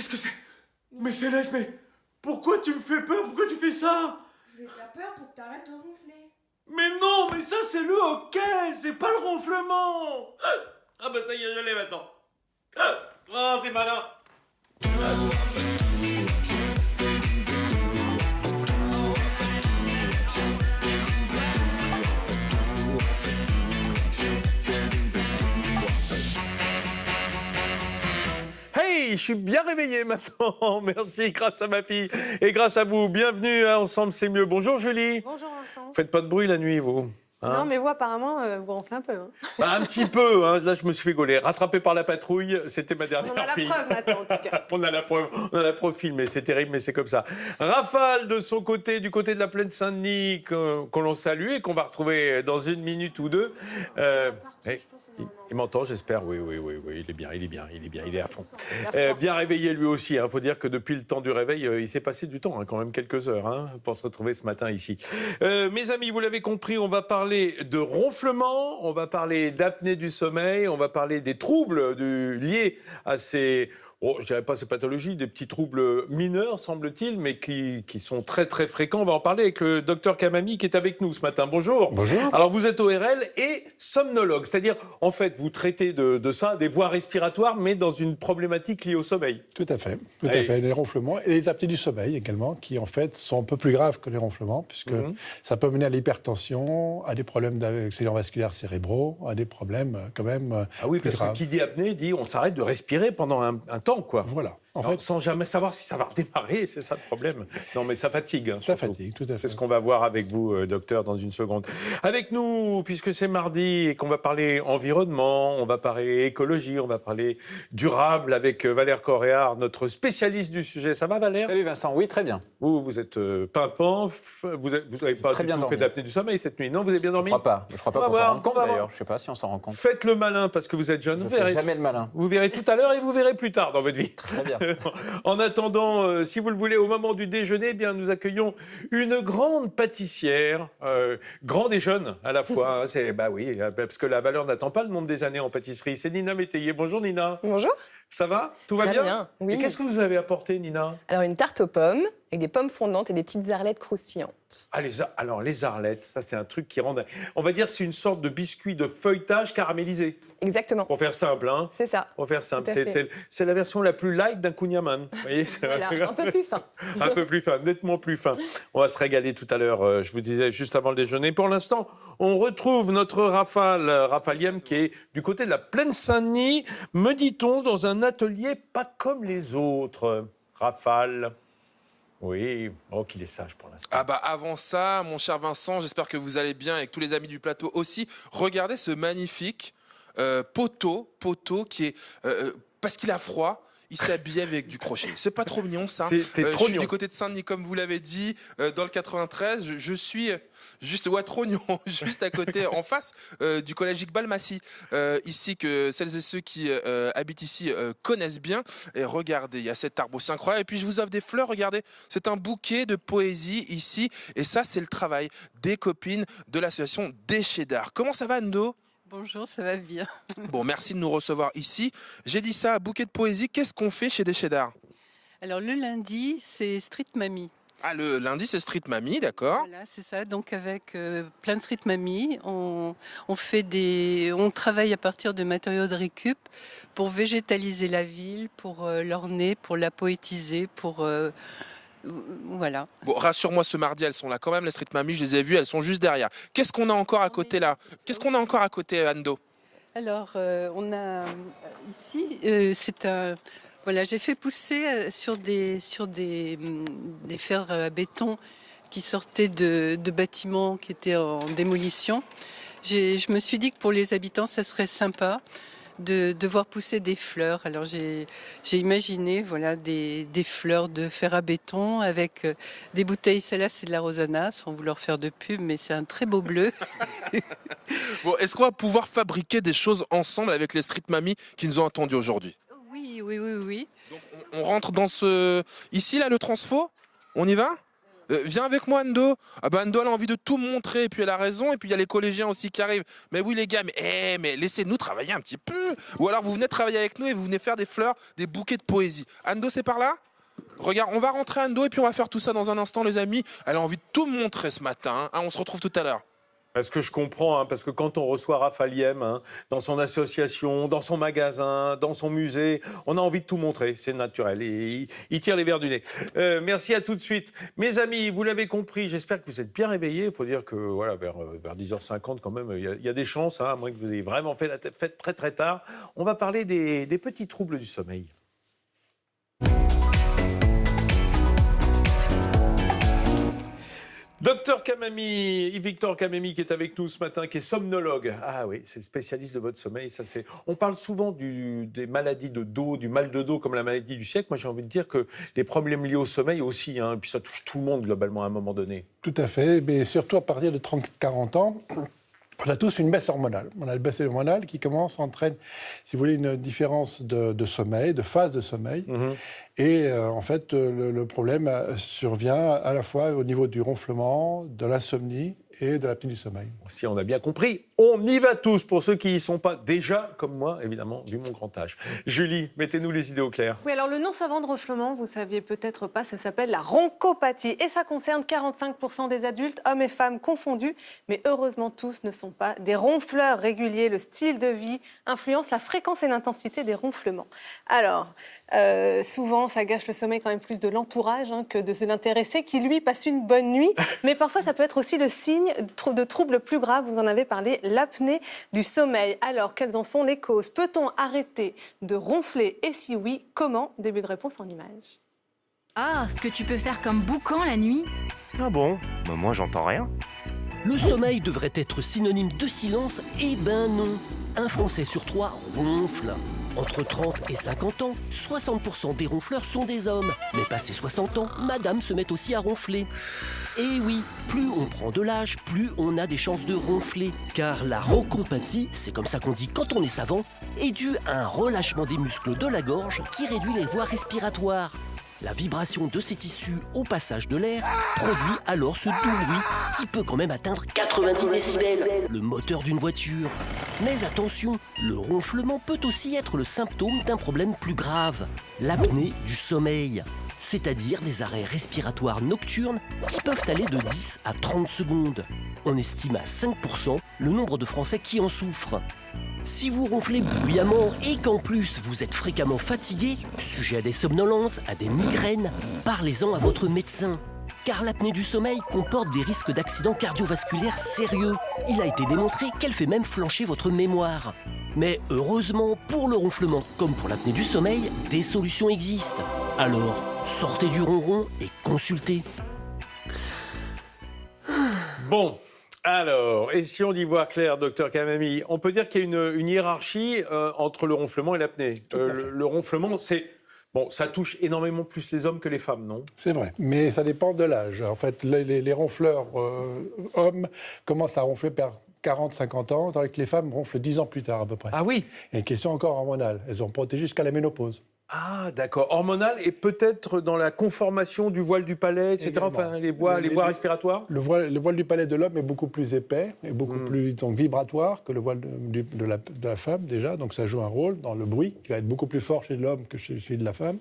Qu'est-ce que c'est? Mais Céleste, mais pourquoi tu me fais peur? Pourquoi tu fais ça? Je vais te faire peur pour que t'arrêtes de ronfler. Mais non, mais ça c'est le hockey, c'est pas le ronflement. Ah bah ça y est, je l'ai maintenant. Oh, c'est malin. Hey, je suis bien réveillé maintenant. Merci, grâce à ma fille et grâce à vous. Bienvenue à Ensemble, c'est mieux. Bonjour Julie. Bonjour Vincent. Faites pas de bruit la nuit, vous. Hein? Non, mais vous, apparemment, vous ronflez un peu. Hein. Un petit peu, hein. Là je me suis fait gauler. Rattrapé par la patrouille, c'était ma dernière fille. On a la preuve maintenant, en tout cas. On a la preuve filmée, c'est terrible, mais c'est comme ça. Rafale, de son côté, du côté de la plaine Saint-Denis, qu'on l'on salue et qu'on va retrouver dans une minute ou deux. Il m'entend, j'espère. Oui, il est à fond. Bien réveillé lui aussi. Il faut dire que depuis le temps du réveil, il s'est passé du temps, quand même quelques heures, pour se retrouver ce matin ici. Mes amis, vous l'avez compris, on va parler de ronflement, on va parler d'apnée du sommeil, on va parler des troubles liés à ces... Bon, je dirais pas ces pathologies, des petits troubles mineurs, semble-t-il, mais qui sont très, très fréquents. On va en parler avec le docteur Kamami qui est avec nous ce matin. Bonjour. Bonjour. Alors, vous êtes ORL et somnologue, c'est-à-dire, en fait, vous traitez de ça, des voies respiratoires, mais dans une problématique liée au sommeil. Tout à fait. Les ronflements et les apnées du sommeil également, qui en fait sont un peu plus graves que les ronflements, puisque ça peut mener à l'hypertension, à des problèmes d'accidents vasculaires cérébraux, à des problèmes quand même Ah oui, plus parce graves. que qui dit apnée dit on s'arrête de respirer pendant un temps, quoi. Voilà. En Alors, fait, sans jamais savoir si ça va redémarrer, c'est ça le problème. Non, mais ça fatigue. ça surtout. fatigue, tout à fait. C'est ce qu'on va voir avec vous, docteur, dans une seconde. Avec nous, puisque c'est mardi et qu'on va parler environnement, on va parler écologie, on va parler durable avec Valère Corréard, notre spécialiste du sujet. Ça va, Valère? Salut Vincent, oui, très bien. Vous êtes pimpant, vous n'avez pas Très du bien tout dormi. fait d'apnée du sommeil cette nuit. Non, vous avez bien dormi? Je crois pas On va qu'on s'en voir, rende compte on va voir. d'ailleurs. Je sais pas si on s'en rend compte. Faites le malin parce que vous êtes jeune. Je Vous fais verrez, jamais le malin. vous verrez tout à l'heure et vous verrez plus tard dans votre vie. Très bien. En attendant, si vous le voulez, au moment du déjeuner, eh bien, nous accueillons une grande pâtissière, grande et jeune à la fois. Bah oui, parce que la valeur n'attend pas le nombre des années en pâtisserie. C'est Nina Métayer. Bonjour Nina. Bonjour. Ça va? Tout va Très bien? bien, oui. Et qu'est-ce que vous avez apporté, Nina? Alors, une tarte aux pommes avec des pommes fondantes et des petites arlettes croustillantes. Ah, alors, les arlettes, ça, c'est un truc qui rend... On va dire c'est une sorte de biscuit de feuilletage caramélisé. Exactement. Pour faire simple, hein? C'est ça. Pour faire simple. Tout à fait. C'est la version la plus light d'un Kouign-Amann. Vous voyez? Voilà, un peu plus fin. Un peu plus fin, nettement plus fin. On va se régaler tout à l'heure, je vous disais, juste avant le déjeuner. Pour l'instant, on retrouve notre Raphaël qui est du côté de la plaine Saint-Denis, me dit-on, dans un atelier pas comme les autres. Raphaël. Oui, oh qu'il est sage pour l'instant. Ah bah avant ça, mon cher Vincent, j'espère que vous allez bien et que tous les amis du plateau aussi. Regardez ce magnifique poteau qui est... parce qu'il a froid, il s'habille avec du crochet. C'est pas trop mignon ça. C'était Je trop suis mignon. du côté de Saint-Denis comme vous l'avez dit, dans le 93. Je suis juste Trognon, juste à côté, en face du collège Iqbal Massi. Ici que celles et ceux qui habitent ici connaissent bien. Et regardez, il y a cet arbre aussi incroyable. Et puis je vous offre des fleurs, regardez. C'est un bouquet de poésie ici. Et ça, c'est le travail des copines de l'association Déchets d'Art. Comment ça va, Ndo ? Bonjour, ça va bien. Bon, merci de nous recevoir ici. J'ai dit ça, bouquet de poésie. Qu'est-ce qu'on fait chez Déchets d'Art ? Alors le lundi, c'est Street Mamie. Ah, le lundi, c'est Street Mamie, d'accord. Voilà, c'est ça. Donc avec plein de Street Mamie, on travaille à partir de matériaux de récup pour végétaliser la ville, pour l'orner, pour la poétiser, pour... voilà. Bon, rassure-moi, ce mardi, elles sont là quand même, les Street Mamie, je les ai vues, elles sont juste derrière. Qu'est-ce qu'on a encore à côté là ? Qu'est-ce qu'on a encore à côté, Ando ? Alors on a ici, c'est un... Voilà, j'ai fait pousser sur des fers à béton qui sortaient de bâtiments qui étaient en démolition. Je me suis dit que pour les habitants, ça serait sympa de voir pousser des fleurs. Alors j'ai imaginé voilà des fleurs de fer à béton avec des bouteilles. Celle-là, c'est de la Rosanna, sans vouloir faire de pub, mais c'est un très beau bleu. Bon, est-ce qu'on va pouvoir fabriquer des choses ensemble avec les Street Mamie qui nous ont entendus aujourd'hui ? Oui. Donc, on rentre dans ce... Ici, là, le transfo ? On y va ? Viens avec moi, Ando. Ah bah Ando, elle a envie de tout montrer, et puis elle a raison, et puis il y a les collégiens aussi qui arrivent. Mais oui les gars, mais laissez-nous travailler un petit peu. Ou alors vous venez travailler avec nous et vous venez faire des fleurs, des bouquets de poésie. Ando, c'est par là? Regarde, on va rentrer Ando et puis on va faire tout ça dans un instant, les amis. Elle a envie de tout montrer ce matin. Hein. On se retrouve tout à l'heure. Parce que je comprends, parce que quand on reçoit Raphaël Yem, dans son association, dans son magasin, dans son musée, on a envie de tout montrer, c'est naturel. Et il tire les verres du nez. Merci, à tout de suite. Mes amis, vous l'avez compris, j'espère que vous êtes bien réveillés. Il faut dire que voilà, vers 10h50 quand même, il y a des chances, à moins que vous ayez vraiment fait la fête très très tard. On va parler des petits troubles du sommeil. Docteur Kamami, Yves-Victor Kamami qui est avec nous ce matin, qui est somnologue. Ah oui, c'est spécialiste de votre sommeil. Ça, c'est... On parle souvent des maladies de dos, du mal de dos comme la maladie du siècle. Moi, j'ai envie de dire que les problèmes liés au sommeil aussi, et puis ça touche tout le monde globalement à un moment donné. Tout à fait, mais surtout à partir de 30-40 ans, on a tous une baisse hormonale. On a une baisse hormonale qui entraîne, si vous voulez, une différence de sommeil, de phase de sommeil. Et en fait, le problème survient à la fois au niveau du ronflement, de l'insomnie et de l'apnée du sommeil. Si on a bien compris, on y va tous, pour ceux qui n'y sont pas déjà, comme moi, évidemment, vu mon grand âge. Julie, mettez-nous les idées au clair. Oui, alors le nom savant de ronflement, vous ne saviez peut-être pas, ça s'appelle la ronchopathie. Et ça concerne 45% des adultes, hommes et femmes confondus. Mais heureusement, tous ne sont pas des ronfleurs réguliers. Le style de vie influence la fréquence et l'intensité des ronflements. Alors, souvent, ça gâche le sommeil quand même plus de l'entourage que de l'intéressé qui, lui, passe une bonne nuit. Mais parfois, ça peut être aussi le signe de troubles plus graves. Vous en avez parlé, l'apnée du sommeil. Alors, quelles en sont les causes? Peut-on arrêter de ronfler? Et si oui, comment? Début de réponse en images. Ah, ce que tu peux faire comme boucan la nuit? Ah bon? Bah moi, j'entends rien. Le sommeil devrait être synonyme de silence? Eh ben non. Un Français sur 3 ronfle. Entre 30 et 50 ans, 60% des ronfleurs sont des hommes. Mais passé 60 ans, madame se met aussi à ronfler. Et oui, plus on prend de l'âge, plus on a des chances de ronfler. Car la ronchopathie, c'est comme ça qu'on dit quand on est savant, est due à un relâchement des muscles de la gorge qui réduit les voies respiratoires. La vibration de ces tissus au passage de l'air produit alors ce doux bruit qui peut quand même atteindre 90 décibels, le moteur d'une voiture. Mais attention, le ronflement peut aussi être le symptôme d'un problème plus grave, l'apnée du sommeil, c'est-à-dire des arrêts respiratoires nocturnes qui peuvent aller de 10 à 30 secondes. On estime à 5% le nombre de Français qui en souffrent. Si vous ronflez bruyamment et qu'en plus vous êtes fréquemment fatigué, sujet à des somnolences, à des migraines, parlez-en à votre médecin. Car l'apnée du sommeil comporte des risques d'accidents cardiovasculaires sérieux. Il a été démontré qu'elle fait même flancher votre mémoire. Mais heureusement, pour le ronflement comme pour l'apnée du sommeil, des solutions existent. Alors, sortez du ronron et consultez. Bon. Alors, et si on y voit clair, docteur Kamami, on peut dire qu'il y a une hiérarchie entre le ronflement et l'apnée. Le ronflement, ça touche énormément plus les hommes que les femmes, non? C'est vrai, mais ça dépend de l'âge. En fait, les ronfleurs hommes commencent à ronfler vers 40-50 ans, tandis que les femmes ronflent 10 ans plus tard à peu près. Ah oui? Il y a une question encore hormonale. Elles ont protégé jusqu'à la ménopause. Ah, d'accord. Hormonal et peut-être dans la conformation du voile du palais, etc. Également. Enfin, les voies respiratoires. Le voile du palais de l'homme est beaucoup plus épais et beaucoup plus vibratoire que le voile de la femme, déjà. Donc ça joue un rôle dans le bruit, qui va être beaucoup plus fort chez l'homme que chez celui de la femme.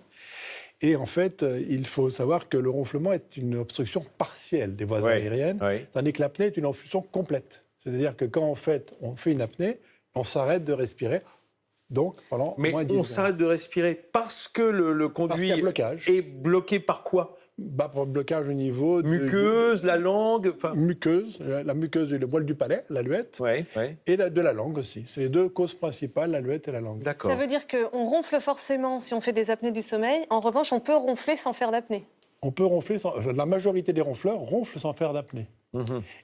Et en fait, il faut savoir que le ronflement est une obstruction partielle des voies aériennes, tandis que l'apnée est une obstruction complète. C'est-à-dire que quand en fait, on fait une apnée, on s'arrête de respirer. Donc, pendant moins de 10 ans. Mais on s'arrête de respirer parce que le conduit est bloqué par quoi? Par blocage au niveau... Muqueuse, la langue... Muqueuse, la muqueuse du voile du palais, l'aluette, et de la langue aussi. C'est les deux causes principales, l'aluette et la langue. D'accord. Ça veut dire qu'on ronfle forcément si on fait des apnées du sommeil. En revanche, on peut ronfler sans faire d'apnée. On peut ronfler sans... La majorité des ronfleurs ronflent sans faire d'apnée.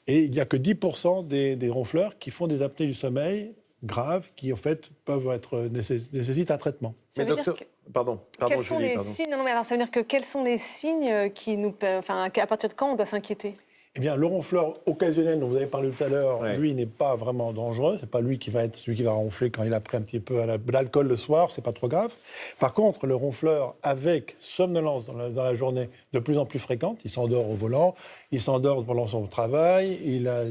Et il n'y a que 10% des ronfleurs qui font des apnées du sommeil graves qui, en fait, nécessitent un traitement. Mais docteur, pardon, quels sont Julie, les signes? Non, mais alors ça veut dire que quels sont les signes à partir de quand on doit s'inquiéter? Eh bien, le ronfleur occasionnel dont vous avez parlé tout à l'heure, lui, n'est pas vraiment dangereux. C'est pas lui qui va être celui qui va ronfler quand il a pris un petit peu d'alcool le soir, c'est pas trop grave. Par contre, le ronfleur avec somnolence dans la journée de plus en plus fréquente, il s'endort au volant, il s'endort pendant son travail, il a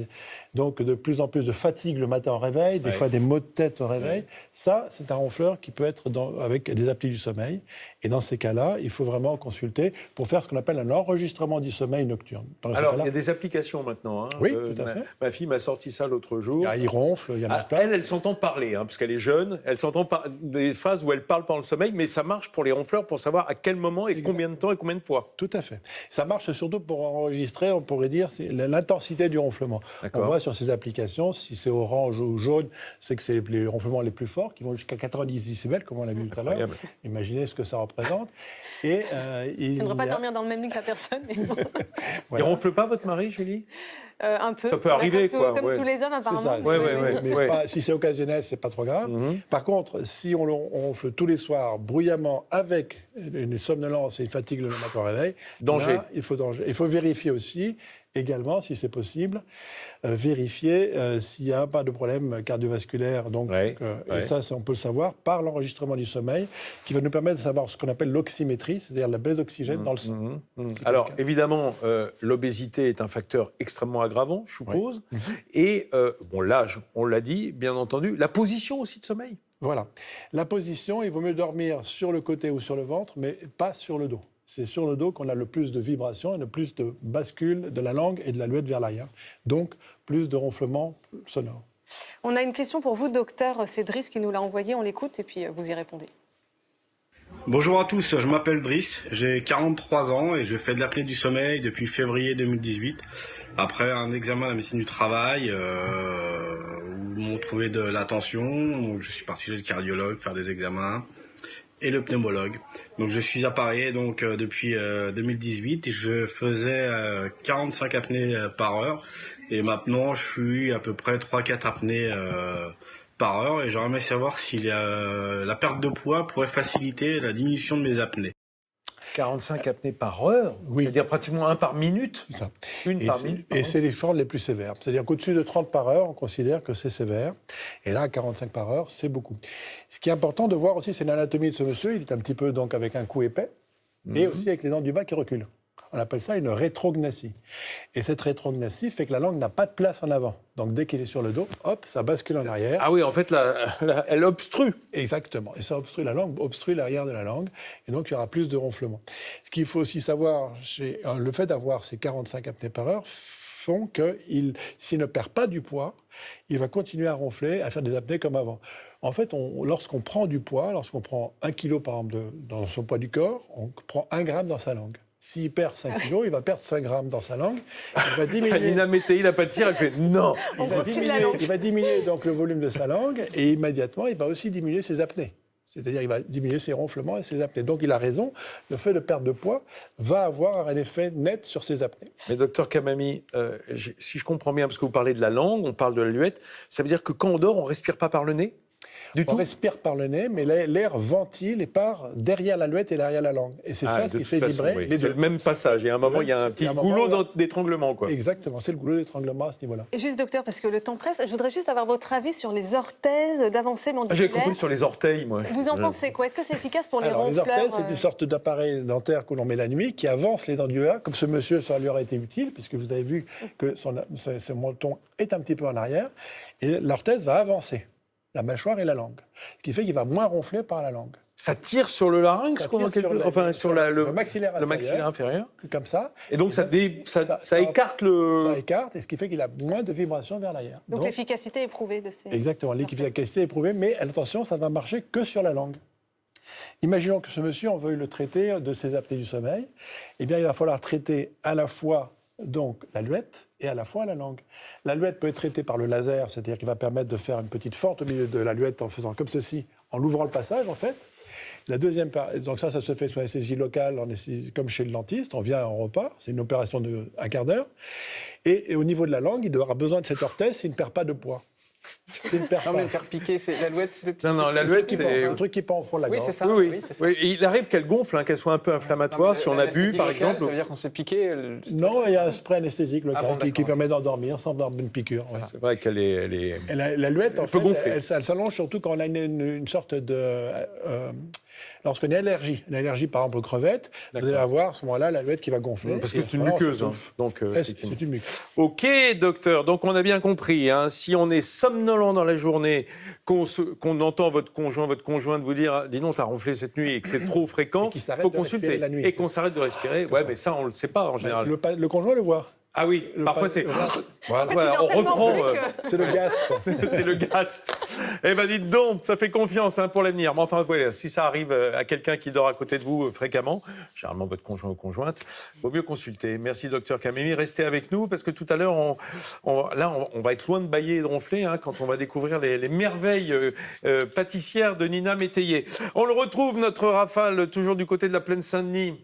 donc de plus en plus de fatigue le matin au réveil, des fois des maux de tête au réveil. Ça, c'est un ronfleur qui peut être avec des apnées du sommeil. Et dans ces cas-là, il faut vraiment consulter pour faire ce qu'on appelle un enregistrement du sommeil nocturne. Alors, il y a des applications maintenant. Hein. Oui, tout à fait. Ma fille m'a sorti ça l'autre jour. Il ronfle, il y en a plein. Elle s'entend parler, parce qu'elle est jeune. Elle s'entend des phases où elle parle pendant le sommeil, mais ça marche pour les ronfleurs pour savoir à quel moment et combien de temps et combien de fois. Tout à fait. Ça marche surtout pour enregistrer, on pourrait dire, l'intensité du ronflement. On voit sur ces applications, si c'est orange ou jaune, c'est que c'est les ronflements les plus forts, qui vont jusqu'à 90 décibels, comme on l'a vu tout à l'heure. Imaginez ce que ça représente. Et, je ne devrais pas dormir dans le même lit que la personne. Il ronfle pas, votre mari, Julie? Un peu. Ça peut arriver, comme tous les hommes, apparemment. C'est ça. Si c'est occasionnel, c'est pas trop grave. Par contre, si on ronfle tous les soirs, bruyamment, avec une somnolence et une fatigue le matin au réveil, danger. Là, il faut vérifier aussi, également, si c'est possible, vérifier s'il n'y a pas de problème cardiovasculaire. Donc, et ça, on peut le savoir par l'enregistrement du sommeil, qui va nous permettre de savoir ce qu'on appelle l'oxymétrie, c'est-à-dire la baisse d'oxygène dans le sang. Alors, évidemment, l'obésité est un facteur extrêmement aggravant, je suppose. Et l'âge, on l'a dit, bien entendu. La position aussi de sommeil. Voilà. La position, il vaut mieux dormir sur le côté ou sur le ventre, mais pas sur le dos. C'est sur le dos qu'on a le plus de vibrations et le plus de bascule de la langue et de la luette vers l'arrière. Donc, plus de ronflements sonores. On a une question pour vous, docteur. C'est Driss qui nous l'a envoyée. On l'écoute et puis vous y répondez. Bonjour à tous, je m'appelle Driss, j'ai 43 ans et je fais de l'apnée du sommeil depuis février 2018. Après un examen de la médecine du travail où m'ont trouvé de la tension, donc je suis parti chez le cardiologue faire des examens et le pneumologue. Donc je suis appareillé depuis 2018 et je faisais 45 apnées par heure et maintenant je suis à peu près 3-4 apnées par heure et j'aimerais savoir si la perte de poids pourrait faciliter la diminution de mes apnées. 45 apnées par heure, c'est-à-dire pratiquement 1 par minute. C'est ça. Une par minute. Et c'est les formes les plus sévères. C'est-à-dire qu'au-dessus de 30 par heure, on considère que c'est sévère. Et là, 45 par heure, c'est beaucoup. Ce qui est important de voir aussi, c'est l'anatomie de ce monsieur. Il est un petit peu donc avec un cou épais et aussi avec les dents du bas qui reculent. On appelle ça une rétrognatsie. Et cette rétrognatsie fait que la langue n'a pas de place en avant. Donc dès qu'il est sur le dos, hop, ça bascule en arrière. Ah oui, en fait, elle obstrue. Exactement. Et ça obstrue la langue, obstrue l'arrière de la langue. Et donc il y aura plus de ronflement. Ce qu'il faut aussi savoir, le fait d'avoir ces 45 apnées par heure font que s'il ne perd pas du poids, il va continuer à ronfler, à faire des apnées comme avant. En fait, lorsqu'on prend du poids, lorsqu'on prend 1 kg par exemple dans son poids du corps, on prend 1 gramme dans sa langue. S'il perd 5 kilos, il va perdre 5 grammes dans sa langue. Il va diminuer. Nina Mété, il n'a pas de tir, elle fait non. Il va diminuer donc le volume de sa langue et immédiatement, il va aussi diminuer ses apnées. C'est-à-dire qu'il va diminuer ses ronflements et ses apnées. Donc il a raison, le fait de perdre de poids va avoir un effet net sur ses apnées. Mais docteur Kamami, si je comprends bien, parce que vous parlez de la langue, on parle de la luette, ça veut dire que quand on dort, on ne respire pas par le nez ? On respire par le nez, mais l'air ventile et part derrière la luette et derrière la langue. Et c'est ça ce qui fait vibrer les deux. C'est le même passage. Et à un moment, il y a un petit goulot d'étranglement, quoi. Exactement, c'est le goulot d'étranglement à ce niveau-là. Et juste, docteur, parce que le temps presse, je voudrais juste avoir votre avis sur les orthèses d'avancée mandibulaire. J'ai compris sur les orteils, moi. Vous en pensez quoi? Est-ce que c'est efficace pour les ronfleurs? Les orthèses, c'est une sorte d'appareil dentaire que l'on met la nuit qui avance les dents du bas. Comme ce monsieur, ça lui aurait été utile, puisque vous avez vu que son menton est un petit peu en arrière. Et l'orthèse va avancer la mâchoire et la langue, ce qui fait qu'il va moins ronfler par la langue. Ça tire sur le larynx, sur le maxillaire inférieur. Comme ça. Et donc ça écarte le... Ça écarte, et ce qui fait qu'il a moins de vibrations vers l'arrière. Donc l'efficacité est prouvée de ces... Exactement, l'efficacité est prouvée, mais attention, ça ne va marcher que sur la langue. Imaginons que ce monsieur, on veuille le traiter de ses apnées du sommeil. Eh bien, il va falloir traiter à la fois donc la luette et à la fois la langue. La luette peut être traitée par le laser, c'est-à-dire qu'il va permettre de faire une petite fente au milieu de la luette en faisant comme ceci, en ouvrant le passage en fait. La deuxième donc ça se fait sous anesthésie locale, comme chez le dentiste, on vient, on repart, c'est une opération de 1 quart d'heure. Et au niveau de la langue, il aura besoin de cette orthèse s'il ne perd pas de poids. Tu ne perds Non, mais pas. faire piquer, c'est l'alouette, c'est le petit. Non, truc. l'alouette, Qui pend, c'est... un truc qui pend au fond de la Oui, gorge. c'est ça. Oui, oui. c'est ça. Oui, il arrive qu'elle gonfle, hein, qu'elle soit un peu inflammatoire si on a bu, par exemple. Ça veut dire qu'on se fait piquer. Non, il y a un spray anesthésique local bon, qui d'accord. permet d'endormir sans avoir une piqûre. Ouais. C'est vrai qu'elle est... Et l'alouette, en peut fait, gonfler. elle s'allonge surtout quand on a une sorte de... lorsqu'on a une allergie par exemple aux crevettes, vous allez avoir à ce moment-là l'alouette qui va gonfler. Parce Et que à c'est ce une moment-là, on muqueuse. s'étouffe. Donc, Ouais, c'est une muqueuse. Ok, docteur. Donc, on a bien compris. Hein, si on est somnolent dans la journée, qu'on entend votre conjointe vous dire « Dis donc, t'as ronflé cette nuit » et que c'est trop fréquent, qu'il il s'arrête faut de consulter. respirer la nuit. Et qu'on s'arrête de respirer. Ouais, mais ça, on ne le sait pas en général. Le conjoint le voit. Ah oui, parfois c'est... Voilà. Voilà, on reprend... C'est le gaz. c'est le gasp. Eh ben dites donc, ça fait confiance hein, pour l'avenir. Mais enfin, voilà, si ça arrive à quelqu'un qui dort à côté de vous fréquemment, généralement votre conjoint ou conjointe, vaut mieux consulter. Merci docteur Kamemi, restez avec nous parce que tout à l'heure, on va être loin de bâiller et de ronfler hein, quand on va découvrir les merveilles pâtissières de Nina Métayer. On le retrouve, notre Rafale, toujours du côté de la plaine Saint-Denis.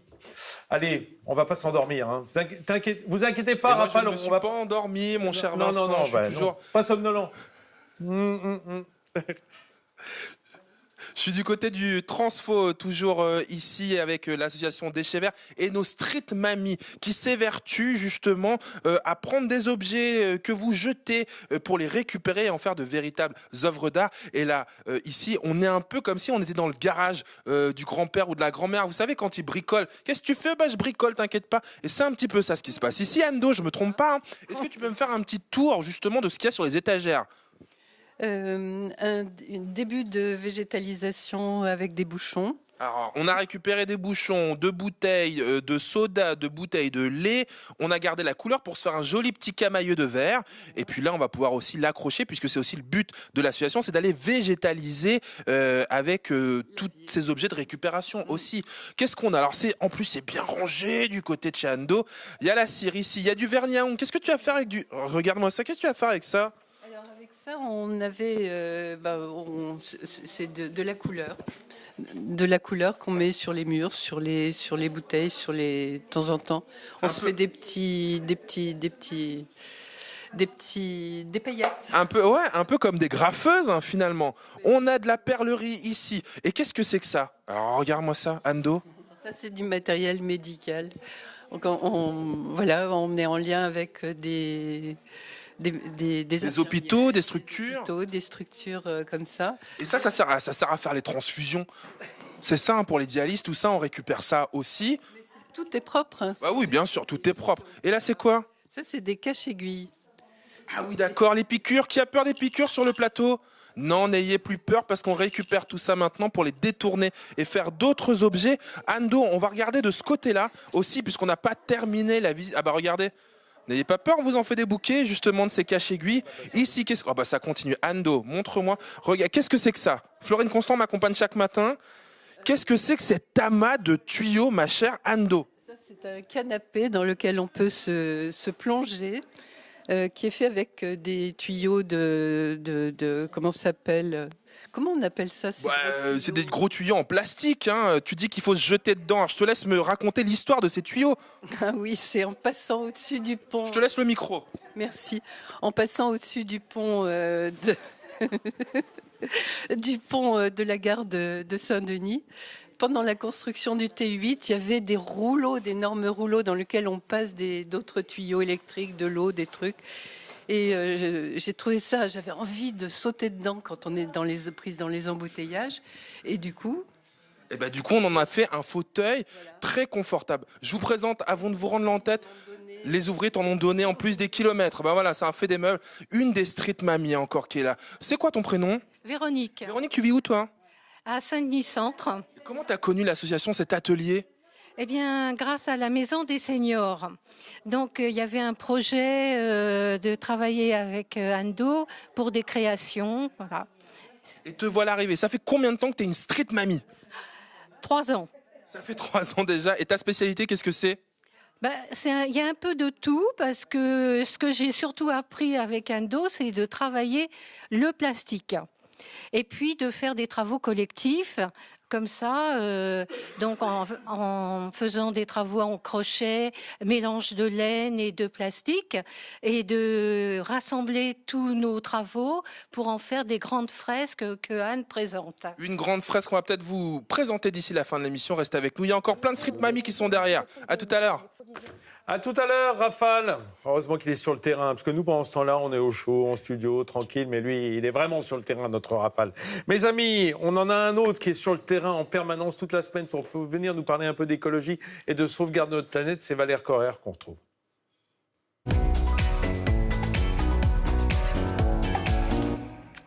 Allez, on va pas s'endormir. Hein. Vous inquiétez pas, moi, Rafale. je ne me suis pas endormi, mon cher Vincent. Non, je suis toujours... pas somnolent. Je suis du côté du Transfo, toujours ici avec l'association Déchets Verts et nos street mamies qui s'évertuent justement à prendre des objets que vous jetez pour les récupérer et en faire de véritables œuvres d'art. Et là, ici, on est un peu comme si on était dans le garage du grand-père ou de la grand-mère. Vous savez, quand ils bricolent, qu'est-ce que tu fais ? Bah, je bricole, t'inquiète pas. Et c'est un petit peu ça ce qui se passe. Ici, Ando, je me trompe pas. Hein. Est-ce que tu peux me faire un petit tour justement de ce qu'il y a sur les étagères ? Un début de végétalisation avec des bouchons. Alors, on a récupéré des bouchons de bouteilles de soda, de bouteilles de lait. On a gardé la couleur pour se faire un joli petit camailleux de verre. Et puis là, on va pouvoir aussi l'accrocher puisque c'est aussi le but de l'association, c'est d'aller végétaliser avec tous ces objets de récupération aussi. Qu'est-ce qu'on a ? Alors, en plus, c'est bien rangé du côté de chez Ando. Il y a la cire ici, il y a du vernis à ongles. Qu'est-ce que tu vas faire avec du... Regarde-moi ça, qu'est-ce que tu vas faire avec ça ? Alors, avec ça, on avait... c'est de la couleur. De la couleur qu'on met sur les murs, sur les bouteilles, de temps en temps. On se fait des paillettes. Un peu comme des graffeuses hein, finalement. On a de la perlerie ici. Et qu'est-ce que c'est que ça ? Alors regarde-moi ça, Ando. Ça c'est du matériel médical. Donc, on est en lien avec des hôpitaux, des structures. Des structures comme ça. Et ça sert à faire les transfusions. C'est ça, hein, pour les dialyses, tout ça, on récupère ça aussi. Mais tout est propre. Hein. Bah oui, bien sûr, tout est propre. Et là, c'est quoi ? Ça, c'est des caches-aiguilles. Ah oui, d'accord, les piqûres. Qui a peur des piqûres sur le plateau ? Non, n'ayez plus peur parce qu'on récupère tout ça maintenant pour les détourner et faire d'autres objets. Ando, on va regarder de ce côté-là aussi, puisqu'on n'a pas terminé la visite. Ah bah regardez. N'ayez pas peur, on vous en fait des bouquets justement de ces caches-aiguilles. Ici, ça continue. Ando, montre-moi. Regarde, qu'est-ce que c'est que ça ? Florine Constant m'accompagne chaque matin. Qu'est-ce que c'est que cet amas de tuyaux, ma chère Ando ? Ça, c'est un canapé dans lequel on peut se plonger, qui est fait avec des tuyaux de comment ça s'appelle ? Comment on appelle ça ? C'est des gros tuyaux en plastique. Hein. Tu dis qu'il faut se jeter dedans. Alors, je te laisse me raconter l'histoire de ces tuyaux. Ah oui, c'est en passant au-dessus du pont. Je te laisse le micro. Merci. En passant au-dessus du pont du pont de la gare de Saint-Denis. Pendant la construction du T8, il y avait des rouleaux, d'énormes rouleaux dans lesquels on passe d'autres tuyaux électriques, de l'eau, des trucs. Et j'ai trouvé ça, j'avais envie de sauter dedans quand on est prise dans les embouteillages. Et du coup... Et du coup, on en a fait un fauteuil très confortable. Je vous présente, avant de vous rendre l'en-tête, les ouvriers t'en ont donné en plus des kilomètres. Voilà, ça a fait des meubles. Une des street mamies encore qui est là. C'est quoi ton prénom ? Véronique. Véronique, tu vis où toi ? À Saint-Denis Centre. Comment tu as connu l'association, cet atelier ? Eh bien, grâce à la Maison des Seniors. Donc, il y avait un projet de travailler avec Ando pour des créations. Voilà. Et te voilà arrivé. Ça fait combien de temps que tu es une street mamie ? 3 ans. Ça fait 3 ans déjà. Et ta spécialité, qu'est-ce que c'est ? Il y a un peu de tout parce que ce que j'ai surtout appris avec Ando, c'est de travailler le plastique. Et puis de faire des travaux collectifs comme ça, donc en faisant des travaux en crochet, mélange de laine et de plastique, et de rassembler tous nos travaux pour en faire des grandes fresques que Anne présente. Une grande fresque qu'on va peut-être vous présenter d'ici la fin de l'émission. Restez avec nous. Il y a encore plein de street mamies qui sont derrière. À tout à l'heure. À tout à l'heure, Rafale. Heureusement qu'il est sur le terrain, parce que nous, pendant ce temps-là, on est au chaud, en studio, tranquille, mais lui, il est vraiment sur le terrain, notre Rafale. Mes amis, on en a un autre qui est sur le terrain en permanence toute la semaine pour venir nous parler un peu d'écologie et de sauvegarde de notre planète. C'est Valère Correr qu'on retrouve.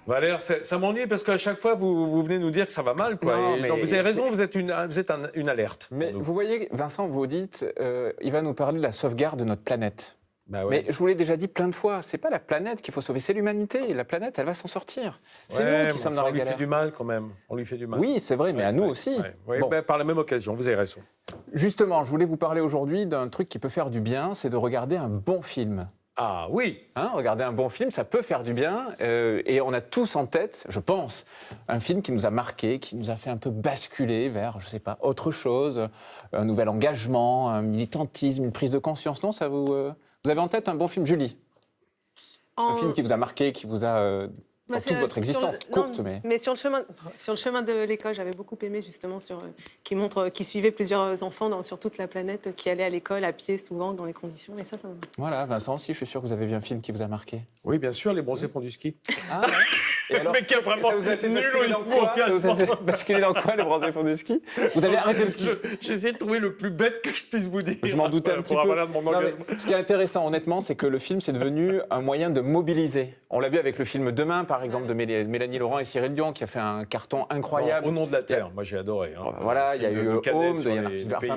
Valère, ça m'ennuie parce qu'à chaque fois, vous venez nous dire que ça va mal, quoi. Non, Donc vous avez raison, vous êtes une alerte. Mais vous voyez, Vincent, vous dites, il va nous parler de la sauvegarde de notre planète. Bah ouais. Mais je vous l'ai déjà dit plein de fois, c'est pas la planète qu'il faut sauver, c'est l'humanité. La planète, elle va s'en sortir. C'est nous qui sommes dans la galère. On lui fait du mal quand même. On lui fait du mal. Oui, c'est vrai, mais à nous aussi. Ouais. Bon. Par la même occasion, vous avez raison. Justement, je voulais vous parler aujourd'hui d'un truc qui peut faire du bien, c'est de regarder un bon film. Ah oui. Regarder un bon film, ça peut faire du bien. Et on a tous en tête, je pense, un film qui nous a marqué, qui nous a fait un peu basculer vers, je sais pas, autre chose, un nouvel engagement, un militantisme, une prise de conscience. Non, ça vous avez en tête un bon film, Julie? Un film qui vous a marqué, qui vous a... dans toute votre existence, courte, mais sur le chemin de l'école, j'avais beaucoup aimé justement qui suivait plusieurs enfants sur toute la planète, qui allaient à l'école à pied souvent dans les conditions. Et ça me... Voilà, Vincent aussi, je suis sûr que vous avez vu un film qui vous a marqué. Oui, bien sûr, Les Bronzés font du ski. Ah, ouais. Et alors, mais qui a vraiment ça vous a fait nul basculer dans quoi? Ça vous a fait basculer dans quoi, Les Bronzés font du ski? Vous avez arrêté le ski? J'ai essayé de trouver le plus bête que je puisse vous dire. Je m'en doutais un petit peu. Ce qui est intéressant, honnêtement, c'est que le film, c'est devenu un moyen de mobiliser. On l'a vu avec le film Demain, par exemple, de Mélanie Laurent et Cyril Dion, qui a fait un carton incroyable. Au nom de la Terre, moi j'ai adoré. Voilà, il y a eu Home,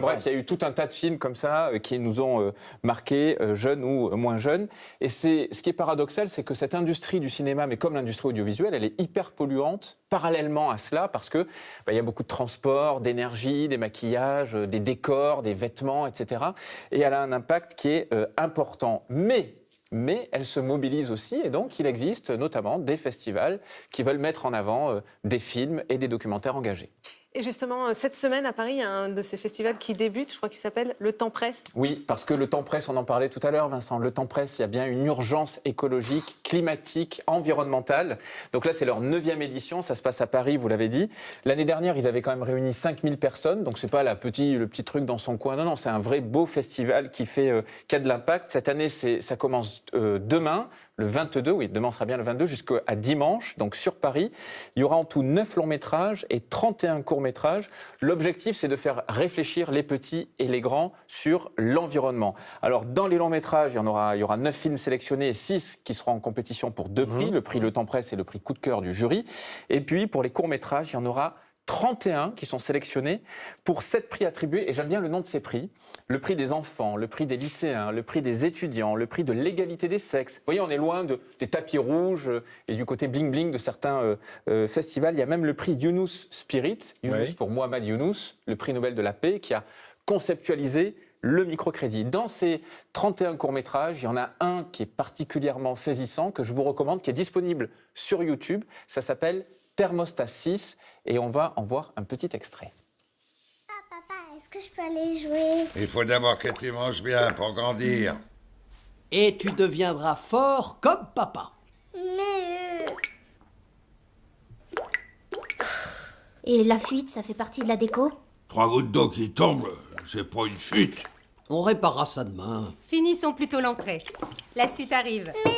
bref, il y a eu tout un tas de films comme ça qui nous ont marqués, jeunes ou moins jeunes. Et ce qui est paradoxal, c'est que cette industrie du cinéma, mais comme l'industrie audiovisuelle, elle est hyper polluante parallèlement à cela, parce que il y a beaucoup de transport, d'énergie, des maquillages, des décors, des vêtements, etc. Et elle a un impact qui est important. Mais elle se mobilise aussi, et donc il existe notamment des festivals qui veulent mettre en avant des films et des documentaires engagés. Et justement, cette semaine à Paris, il y a un de ces festivals qui débute, je crois qu'il s'appelle Le Temps Presse. Oui, parce que le temps presse, on en parlait tout à l'heure, Vincent, le temps presse, il y a bien une urgence écologique, climatique, environnementale. Donc là, c'est leur 9e édition, ça se passe à Paris, vous l'avez dit. L'année dernière, ils avaient quand même réuni 5000 personnes, donc c'est pas le petit truc dans son coin, non, c'est un vrai beau festival qui a de l'impact. Cette année, ça commence demain, le 22, oui, demain sera bien le 22, jusqu'à dimanche, donc sur Paris. Il y aura en tout 9 longs métrages et 31 courts métrages. L'objectif, c'est de faire réfléchir les petits et les grands sur l'environnement. Alors, dans les longs métrages, il y aura 9 films sélectionnés et 6 qui seront en compétition pour 2 prix, le prix Le Temps Presse et le prix Coup de cœur du jury. Et puis, pour les courts métrages, il y en aura 31 qui sont sélectionnés pour 7 prix attribués, et j'aime bien le nom de ces prix. Le prix des enfants, le prix des lycéens, le prix des étudiants, le prix de l'égalité des sexes. Vous voyez, on est loin des tapis rouges et du côté bling-bling de certains festivals. Il y a même le prix Younous Spirit, Younous pour Mohamed Younous, le prix Nobel de la paix, qui a conceptualisé le microcrédit. Dans ces 31 courts-métrages, il y en a un qui est particulièrement saisissant, que je vous recommande, qui est disponible sur YouTube. Ça s'appelle Thermostat 6, et on va en voir un petit extrait. Papa, est-ce que je peux aller jouer? Il faut d'abord que tu manges bien pour grandir. Et tu deviendras fort comme papa. Mais... Et la fuite, ça fait partie de la déco? 3 gouttes d'eau qui tombent, c'est pas une fuite. On réparera ça demain. Finissons plutôt l'entrée. La suite arrive. Mais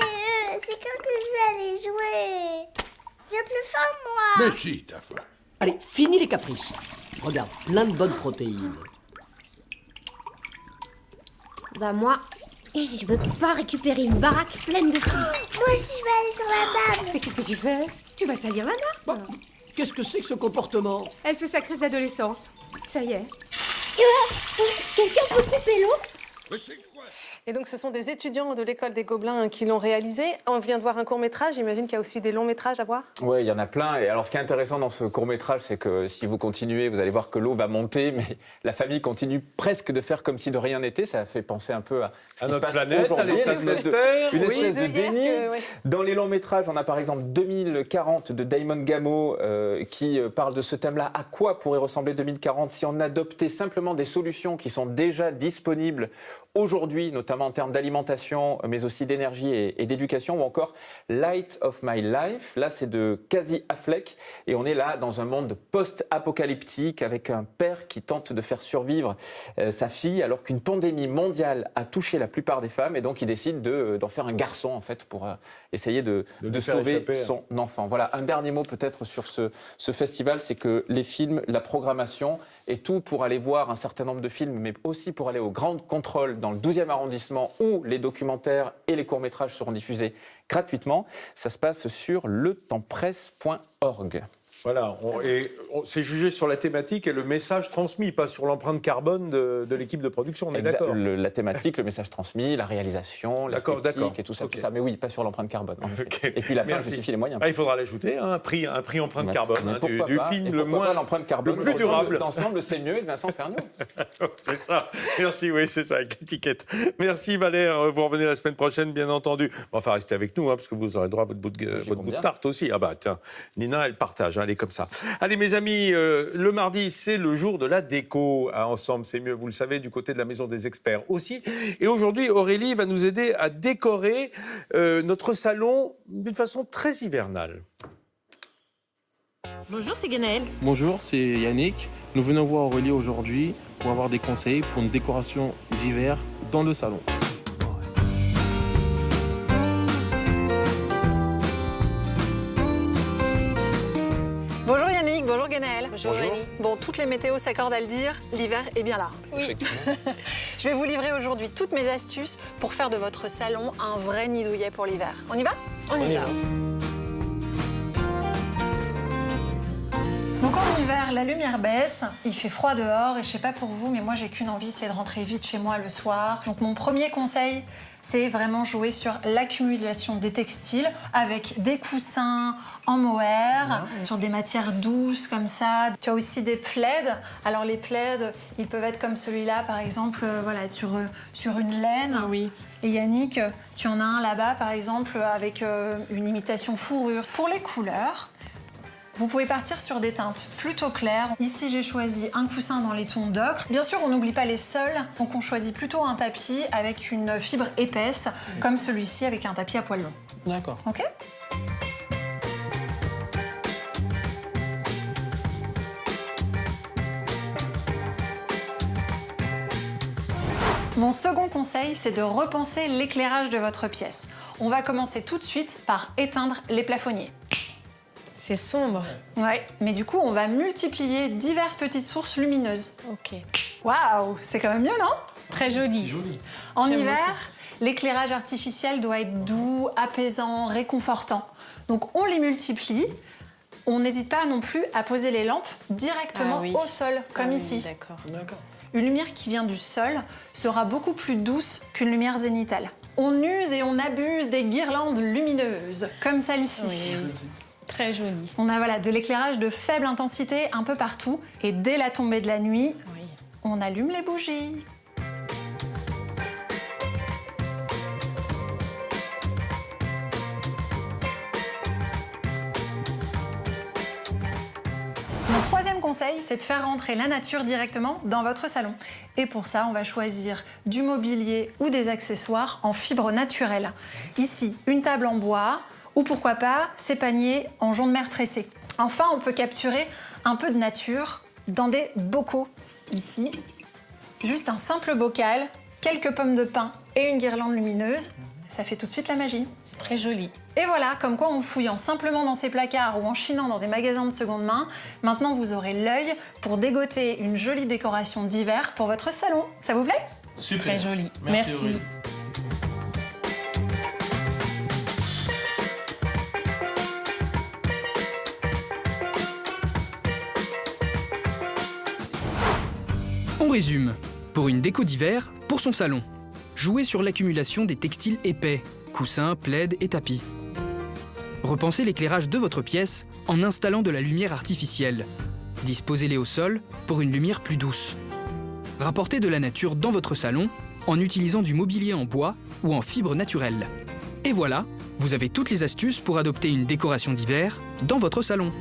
c'est quand que je vais aller jouer? J'ai plus faim, moi. Mais si, t'as faim. Allez, finis les caprices. Regarde, plein de bonnes protéines. Bah moi, je veux pas récupérer une baraque pleine de frites. Moi aussi, je vais aller sur la table. Mais qu'est-ce que tu fais? Tu vas salir la nappe. Bon, qu'est-ce que c'est que ce comportement? Elle fait sa crise d'adolescence. Ça y est. Quelqu'un peut couper l'eau? Et donc, ce sont des étudiants de l'école des Gobelins qui l'ont réalisé. On vient de voir un court-métrage. J'imagine qu'il y a aussi des longs-métrages à voir. Oui, il y en a plein. Et alors, ce qui est intéressant dans ce court-métrage, c'est que si vous continuez, vous allez voir que l'eau va monter, mais la famille continue presque de faire comme si de rien n'était. Ça fait penser un peu à ce qui se passe aujourd'hui, une espèce de déni. Dans les longs-métrages, on a par exemple 2040 de Damon Gameau qui parle de ce thème-là. À quoi pourrait ressembler 2040 si on adoptait simplement des solutions qui sont déjà disponibles aujourd'hui, notamment en termes d'alimentation, mais aussi d'énergie et d'éducation, ou encore Light of My Life. Là, c'est de Casey Affleck, et on est là dans un monde post-apocalyptique avec un père qui tente de faire survivre sa fille alors qu'une pandémie mondiale a touché la plupart des femmes, et donc il décide d'en faire un garçon en fait pour essayer de sauver son enfant. Voilà, un dernier mot peut-être sur ce festival, c'est que les films, la programmation et tout pour aller voir un certain nombre de films, mais aussi pour aller au Grand Contrôle dans le 12e arrondissement où les documentaires et les courts-métrages seront diffusés gratuitement. Ça se passe sur letempspresse.org. Voilà, c'est jugé sur la thématique et le message transmis, pas sur l'empreinte carbone de l'équipe de production, on est d'accord. La thématique, le message transmis, la réalisation, l'esthétique et tout ça, tout ça. Mais oui, pas sur l'empreinte carbone. Et puis la fin justifie les moyens. Il faudra l'ajouter, un prix empreinte carbone du film le moins l'empreinte carbone le plus durable. D'ensemble, c'est mieux, Vincent Ferniaud. C'est ça. Merci, oui, c'est ça, avec l'étiquette. Merci Valère, vous revenez la semaine prochaine, bien entendu. Enfin, restez avec nous, parce que vous aurez droit à votre bout de tarte aussi. Ah bah tiens, Nina, elle partage, elle est comme ça. Allez mes amis, le mardi, c'est le jour de la déco. Ensemble, c'est mieux, vous le savez, du côté de la Maison des Experts aussi. Et aujourd'hui, Aurélie va nous aider à décorer notre salon d'une façon très hivernale. Bonjour, c'est Guénaël. Bonjour, c'est Yannick. Nous venons voir Aurélie aujourd'hui pour avoir des conseils pour une décoration d'hiver dans le salon. Bonjour Yannick, bonjour Guénaël. Bonjour Aurélie. Bon, toutes les météos s'accordent à le dire, l'hiver est bien là. Oui. Je vais vous livrer aujourd'hui toutes mes astuces pour faire de votre salon un vrai nid douillet pour l'hiver. On y va ? On y va. Donc en hiver, la lumière baisse, il fait froid dehors et je sais pas pour vous, mais moi j'ai qu'une envie, c'est de rentrer vite chez moi le soir. Donc mon premier conseil, c'est vraiment jouer sur l'accumulation des textiles avec des coussins en mohair, sur des matières douces comme ça. Tu as aussi des plaids. Alors les plaids, ils peuvent être comme celui-là par exemple, voilà, sur une laine. Ah oui. Et Yannick, tu en as un là-bas par exemple avec une imitation fourrure. Pour les couleurs, vous pouvez partir sur des teintes plutôt claires. Ici, j'ai choisi un coussin dans les tons d'ocre. Bien sûr, on n'oublie pas les sols, donc on choisit plutôt un tapis avec une fibre épaisse, comme celui-ci avec un tapis à poils longs. D'accord. Ok ? Mon second conseil, c'est de repenser l'éclairage de votre pièce. On va commencer tout de suite par éteindre les plafonniers. C'est sombre. Ouais, mais du coup, on va multiplier diverses petites sources lumineuses. Ok. Waouh, c'est quand même mieux, non ? Très joli. En J'aime hiver, beaucoup. l'éclairage artificiel doit être doux, apaisant, réconfortant. Donc on les multiplie. On n'hésite pas non plus à poser les lampes directement au sol, comme ici. D'accord. Une lumière qui vient du sol sera beaucoup plus douce qu'une lumière zénithale. On use et on abuse des guirlandes lumineuses, comme celle-ci. Oui. Très joli. On a voilà, de l'éclairage de faible intensité un peu partout. Et dès la tombée de la nuit, on allume les bougies. Mon troisième conseil, c'est de faire rentrer la nature directement dans votre salon. Et pour ça, on va choisir du mobilier ou des accessoires en fibre naturelle. Ici, une table en bois, ou pourquoi pas ces paniers en jonc de mer tressé. Enfin, on peut capturer un peu de nature dans des bocaux. Ici, juste un simple bocal, quelques pommes de pin et une guirlande lumineuse. Ça fait tout de suite la magie. C'est très joli. Et voilà, comme quoi en fouillant simplement dans ces placards ou en chinant dans des magasins de seconde main, maintenant vous aurez l'œil pour dégoter une jolie décoration d'hiver pour votre salon. Ça vous plaît ? Super. Très joli. Merci. Aurélie. On résume. Pour une déco d'hiver, pour son salon. jouez sur l'accumulation des textiles épais, coussins, plaids et tapis. Repensez l'éclairage de votre pièce en installant de la lumière artificielle. Disposez-les au sol pour une lumière plus douce. Rapportez de la nature dans votre salon en utilisant du mobilier en bois ou en fibre naturelle. Et voilà, vous avez toutes les astuces pour adopter une décoration d'hiver dans votre salon.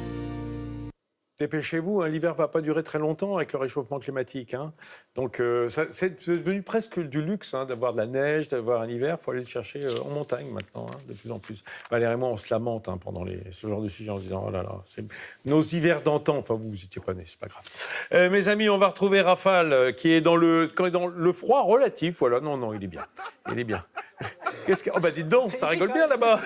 Dépêchez-vous, hein, l'hiver ne va pas durer très longtemps avec le réchauffement climatique. Hein. Donc c'est devenu presque du luxe hein, d'avoir de la neige, d'avoir un hiver. Il faut aller le chercher en montagne maintenant, hein, de plus en plus. Valérie et moi, on se lamente hein, pendant ce genre de sujet en se disant « Oh là là, c'est nos hivers d'antan ». Enfin, vous n'étiez pas nés, c'est pas grave. Mes amis, on va retrouver Rafale qui est dans le froid relatif. Voilà, non, il est bien. Il est bien. Oh bah dites donc, ça rigole bien là-bas.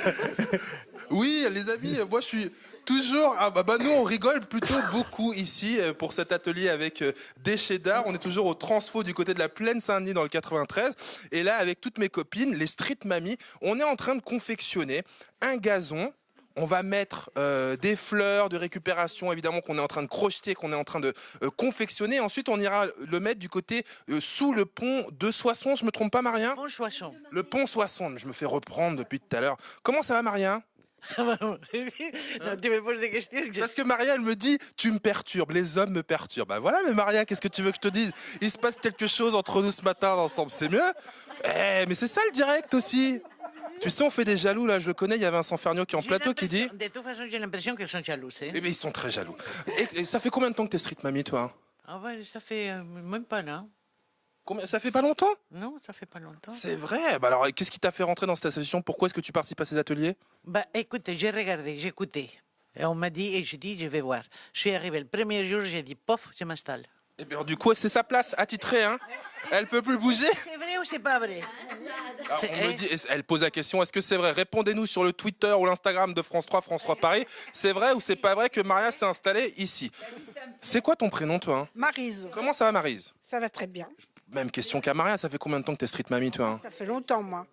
Oui, les amis, moi je suis toujours... nous on rigole plutôt beaucoup ici pour cet atelier avec Déchets d'art. On est toujours au Transfo du côté de la Plaine Saint-Denis dans le 93. Et là, avec toutes mes copines, les street mamies, on est en train de confectionner un gazon. On va mettre des fleurs de récupération, évidemment, qu'on est en train de crocheter, qu'on est en train de confectionner. Ensuite, on ira le mettre du côté sous le pont de Soissons. Je me trompe pas, Maria ? Pont Soissons. Le pont Soissons. Je me fais reprendre depuis tout à l'heure. Comment ça va, Maria ? Non, tu me poses des questions. Parce que Maria, elle me dit, tu me perturbes, les hommes me perturbent. Bah voilà, mais Maria, qu'est-ce que tu veux que je te dise ? Il se passe quelque chose entre nous ce matin ensemble, c'est mieux ? Mais c'est ça le direct aussi. Tu sais, on fait des jaloux, là, je le connais, il y a Vincent Ferniaud qui est en plateau qui dit... De toute façon, j'ai l'impression qu'ils sont jaloux. Hein. Eh bien, ils sont très jaloux. Et ça fait combien de temps que t'es street mamie, toi ? Ça fait même pas là. Ça fait pas longtemps ? Non, ça fait pas longtemps. C'est vrai. Bah alors, qu'est-ce qui t'a fait rentrer dans cette association ? Pourquoi est-ce que tu participes à ces ateliers ? Écoute, j'ai regardé, j'ai écouté. Et on m'a dit, et j'ai dit, je vais voir. Je suis arrivé le premier jour, j'ai dit, pof, je m'installe. Et bien, du coup, c'est sa place, attitrée, hein ? Elle peut plus bouger ? C'est vrai ou c'est pas vrai ? Alors, on me dit, elle pose la question, est-ce que c'est vrai ? Répondez-nous sur le Twitter ou l'Instagram de France 3 Paris. C'est vrai ou c'est pas vrai que Maria s'est installée ici ? C'est quoi ton prénom, toi ? Maryse. Comment ça va, Maryse ? Ça va très bien. Même question qu'à Maria, ça fait combien de temps que t'es street mamie, toi ? Ça fait longtemps, moi.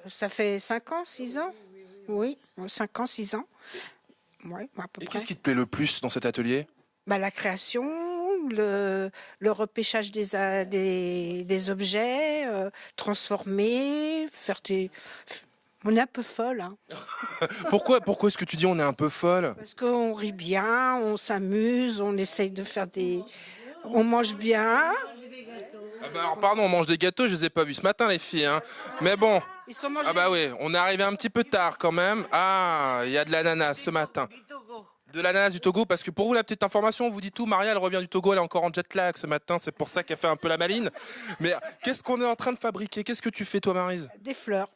Ça fait 5 ans, 6 ans ? Oui, 5 ans, 6 ans. Ouais, à peu près. Qu'est-ce qui te plaît le plus dans cet atelier ? La création, le repêchage des objets, transformer, faire des... On est un peu folle. Hein. Pourquoi est-ce que tu dis on est un peu folle ? Parce qu'on rit bien, on s'amuse, on essaye de faire des... On mange bien. Alors pardon, on mange des gâteaux, je les ai pas vus ce matin les filles. Hein. Mais bon, oui, on est arrivé un petit peu tard quand même. Ah, il y a de l'ananas ce matin. De l'ananas du Togo, parce que pour vous la petite information, on vous dit tout, Maria elle revient du Togo, elle est encore en jet lag ce matin, c'est pour ça qu'elle fait un peu la maline. Mais qu'est-ce qu'on est en train de fabriquer ? Qu'est-ce que tu fais toi, Maryse ? Des fleurs.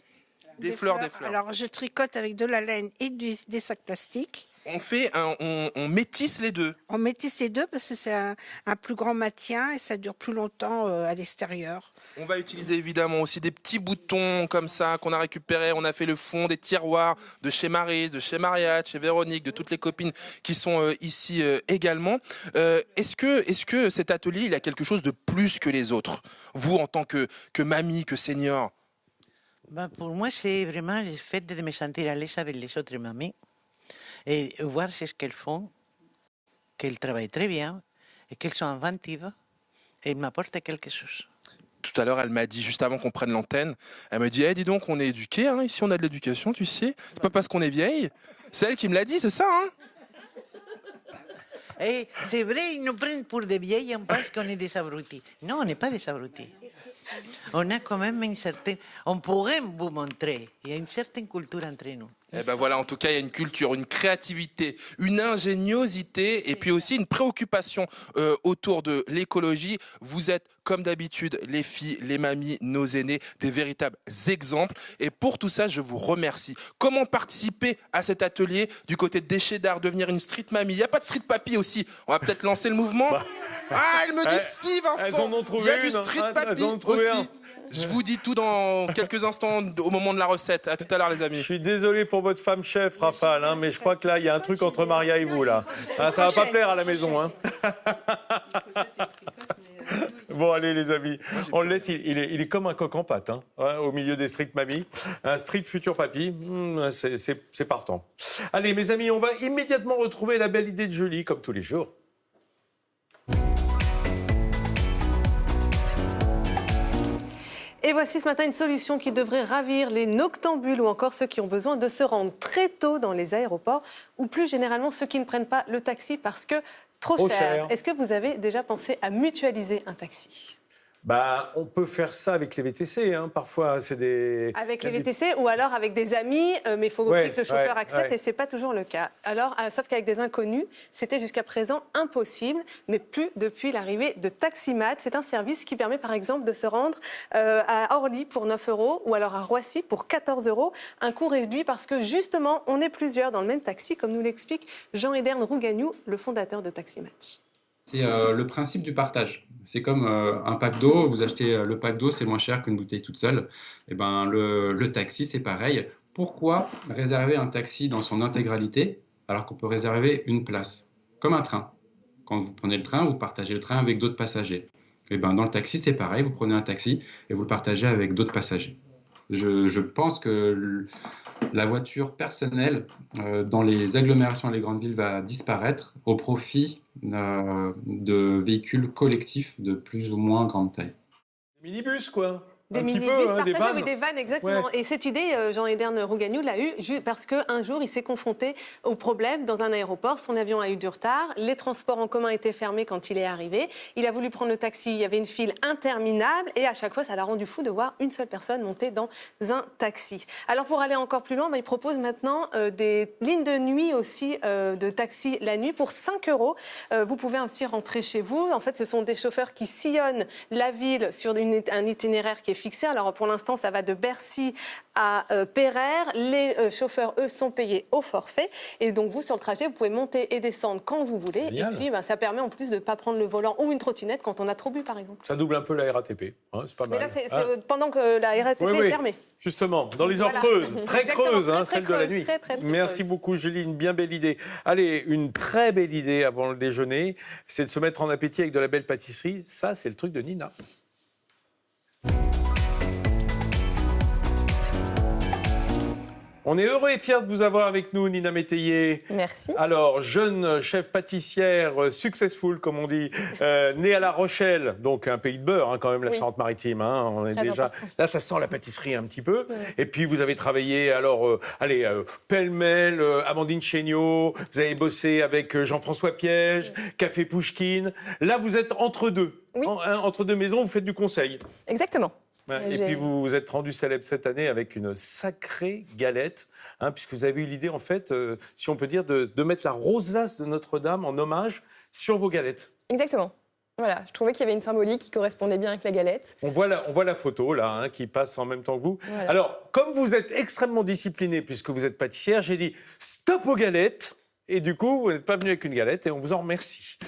Des fleurs. Alors je tricote avec de la laine et des sacs plastiques. On métisse les deux. On métisse les deux parce que c'est un plus grand maintien et ça dure plus longtemps à l'extérieur. On va utiliser évidemment aussi des petits boutons comme ça qu'on a récupérés. On a fait le fond des tiroirs de chez Maryse, de chez Maria, de chez Véronique, de toutes les copines qui sont ici également. Est-ce que cet atelier il a quelque chose de plus que les autres ? Vous en tant que mamie, que senior ? Pour moi, c'est vraiment le fait de me sentir à l'aise avec les autres mamies. Et voir ce qu'elles font, qu'elles travaillent très bien, et qu'elles sont inventives, et elles m'apportent quelque chose. Tout à l'heure, elle m'a dit, juste avant qu'on prenne l'antenne, elle me dit, dis donc, on est éduqués, hein, ici on a de l'éducation, tu sais. C'est pas parce qu'on est vieille. C'est elle qui me l'a dit, c'est ça, hein ? Et c'est vrai, ils nous prennent pour des vieilles, on pense qu'on est des abrutis. Non, on n'est pas des abrutis. On a quand même une certaine... On pourrait vous montrer, il y a une certaine culture entre nous. Eh ben voilà, en tout cas, il y a une culture, une créativité, une ingéniosité et puis aussi une préoccupation autour de l'écologie. Vous êtes, comme d'habitude, les filles, les mamies, nos aînés, des véritables exemples. Et pour tout ça, je vous remercie. Comment participer à cet atelier du côté de Déchets d'art, devenir une street mamie ? Il n'y a pas de street papy aussi. On va peut-être lancer le mouvement. Elle me dit si, Vincent. Elles en ont trouvé il y a du street papy aussi. Je vous dis tout dans quelques instants au moment de la recette. À tout à l'heure, les amis. Je suis désolé pour votre femme chef, Rafale, hein, mais je crois que là, il y a un truc entre Maria et vous, là. Ah, ça va pas plaire à la maison, hein. Bon, allez, les amis, on le laisse. Il est comme un coq en pâte, hein, au milieu des street mamies. Un street futur papy, c'est partant. Allez, mes amis, on va immédiatement retrouver la belle idée de Julie, comme tous les jours. Et Et voici ce matin une solution qui devrait ravir les noctambules ou encore ceux qui ont besoin de se rendre très tôt dans les aéroports ou plus généralement ceux qui ne prennent pas le taxi parce que trop cher. Est-ce que vous avez déjà pensé à mutualiser un taxi ? On peut faire ça avec les VTC, hein. Parfois c'est des... Avec les VTC ou alors avec des amis, mais il faut aussi que le chauffeur accepte et ce n'est pas toujours le cas. Alors, sauf qu'avec des inconnus, c'était jusqu'à présent impossible, mais plus depuis l'arrivée de Taximat. C'est un service qui permet par exemple de se rendre à Orly pour 9 € ou alors à Roissy pour 14 €. Un coût réduit parce que justement, on est plusieurs dans le même taxi, comme nous l'explique Jean-Edern Rougagnou, le fondateur de Taximat. C'est le principe du partage. C'est comme un pack d'eau. Vous achetez le pack d'eau, c'est moins cher qu'une bouteille toute seule. Et ben, le taxi, c'est pareil. Pourquoi réserver un taxi dans son intégralité alors qu'on peut réserver une place, comme un train? Quand vous prenez le train, vous partagez le train avec d'autres passagers. Et ben, dans le taxi, c'est pareil. Vous prenez un taxi et vous le partagez avec d'autres passagers. Je pense que la voiture personnelle dans les agglomérations et les grandes villes va disparaître au profit de véhicules collectifs de plus ou moins grande taille. Minibus, quoi. Des minibus partagés, oui, des vannes, exactement. Ouais. Et cette idée, Jean-Edern Rougagnou l'a eue parce qu'un jour, il s'est confronté au problème dans un aéroport. Son avion a eu du retard. Les transports en commun étaient fermés quand il est arrivé. Il a voulu prendre le taxi. Il y avait une file interminable. Et à chaque fois, ça l'a rendu fou de voir une seule personne monter dans un taxi. Alors, pour aller encore plus loin, il propose maintenant des lignes de nuit aussi de taxi la nuit pour 5 €. Vous pouvez ainsi rentrer chez vous. En fait, ce sont des chauffeurs qui sillonnent la ville sur un itinéraire qui est fixé. Alors pour l'instant, ça va de Bercy à Pereire. Les chauffeurs, eux, sont payés au forfait. Et donc vous, sur le trajet, vous pouvez monter et descendre quand vous voulez. Génial. Et puis, ça permet en plus de ne pas prendre le volant ou une trottinette quand on a trop bu, par exemple. Ça double un peu la RATP. Hein, c'est pas mal. Mais là, c'est pendant que la RATP est fermée. Justement, dans les heures creuses, très creuses, celle de la nuit. Très Merci beaucoup, Julie, une bien belle idée. Allez, une très belle idée avant le déjeuner, c'est de se mettre en appétit avec de la belle pâtisserie. Ça, c'est le truc de Nina. On est heureux et fiers de vous avoir avec nous, Nina Métayer. Merci. Alors, jeune chef pâtissière, successful, comme on dit, née à La Rochelle, donc un pays de beurre, quand même, la Charente-Maritime. On est déjà... Là, ça sent la pâtisserie un petit peu. Et puis, vous avez travaillé, alors, pêle-mêle, Amandine Chéniaud, vous avez bossé avec Jean-François Piège, Café Pouchkine. Là, vous êtes entre deux. Oui. Entre deux maisons, vous faites du conseil. Exactement. Et puis vous vous êtes rendu célèbre cette année avec une sacrée galette, puisque vous avez eu l'idée, en fait, si on peut dire, de mettre la rosace de Notre-Dame en hommage sur vos galettes. Exactement. Voilà, je trouvais qu'il y avait une symbolique qui correspondait bien avec la galette. On voit la photo, là, qui passe en même temps que vous. Voilà. Alors, comme vous êtes extrêmement discipliné, puisque vous êtes pâtissière, j'ai dit stop aux galettes. Et du coup, vous n'êtes pas venu avec une galette et on vous en remercie.